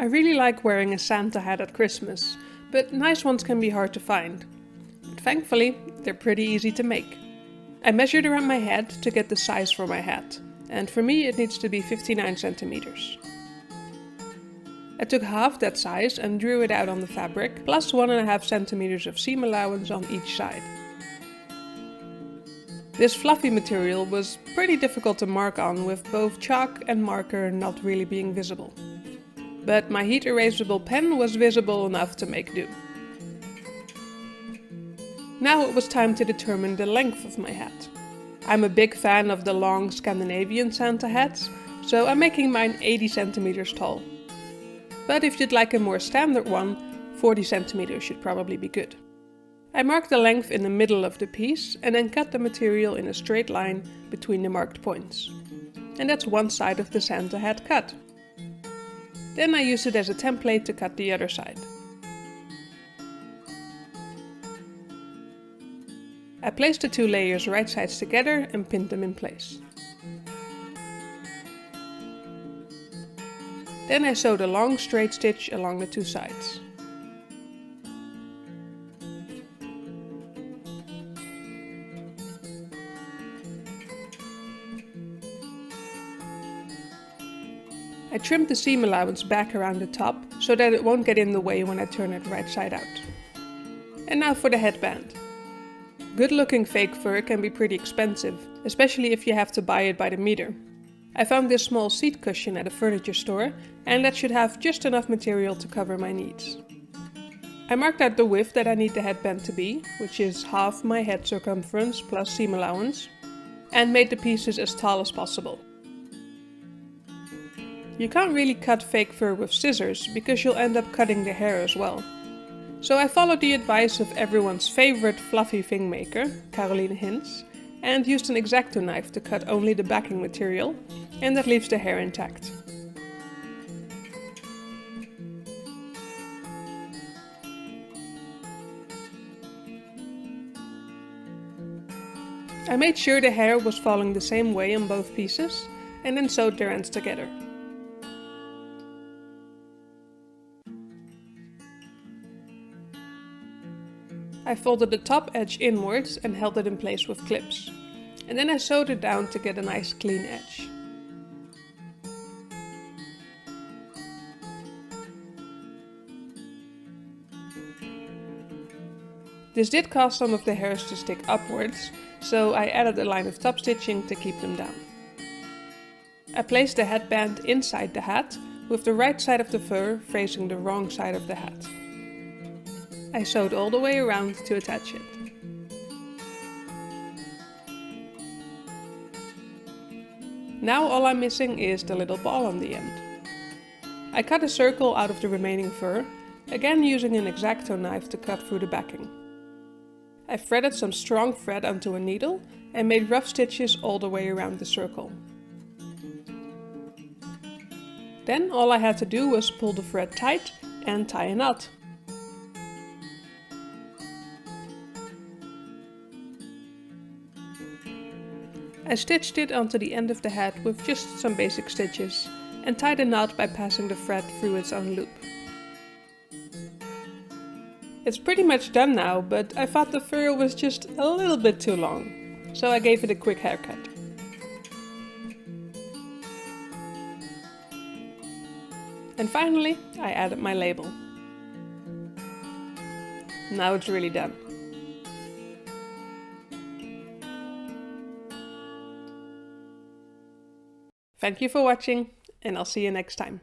I really like wearing a Santa hat at Christmas, but nice ones can be hard to find. But thankfully, they're pretty easy to make. I measured around my head to get the size for my hat, and for me it needs to be 59 centimeters. I took half that size and drew it out on the fabric, plus 1.5 centimeters of seam allowance on each side. This fluffy material was pretty difficult to mark on, with both chalk and marker not really being visible. But my heat erasable pen was visible enough to make do. Now it was time to determine the length of my hat. I'm a big fan of the long Scandinavian Santa hats, so I'm making mine 80 centimeters tall. But if you'd like a more standard one, 40 centimeters should probably be good. I marked the length in the middle of the piece and then cut the material in a straight line between the marked points. And that's one side of the Santa hat cut. Then I used it as a template to cut the other side. I placed the two layers right sides together and pinned them in place. Then I sewed a long straight stitch along the two sides. I trimmed the seam allowance back around the top so that it won't get in the way when I turn it right side out. And now for the headband. Good looking fake fur can be pretty expensive, especially if you have to buy it by the meter. I found this small seat cushion at a furniture store, and that should have just enough material to cover my needs. I marked out the width that I need the headband to be, which is half my head circumference plus seam allowance, and made the pieces as tall as possible. You can't really cut fake fur with scissors, because you'll end up cutting the hair as well. So I followed the advice of everyone's favorite fluffy thing maker, Karoline, and used an X-Acto knife to cut only the backing material, and that leaves the hair intact. I made sure the hair was falling the same way on both pieces, and then sewed their ends together. I folded the top edge inwards and held it in place with clips. And then I sewed it down to get a nice clean edge. This did cause some of the hairs to stick upwards, so I added a line of top stitching to keep them down. I placed the headband inside the hat, with the right side of the fur facing the wrong side of the hat. I sewed all the way around to attach it. Now all I'm missing is the little ball on the end. I cut a circle out of the remaining fur, again using an X-Acto knife to cut through the backing. I threaded some strong thread onto a needle and made rough stitches all the way around the circle. Then all I had to do was pull the thread tight and tie a knot. I stitched it onto the end of the hat with just some basic stitches and tied a knot by passing the thread through its own loop. It's pretty much done now, but I thought the fur was just a little bit too long, so I gave it a quick haircut. And finally, I added my label. Now it's really done. Thank you for watching, and I'll see you next time.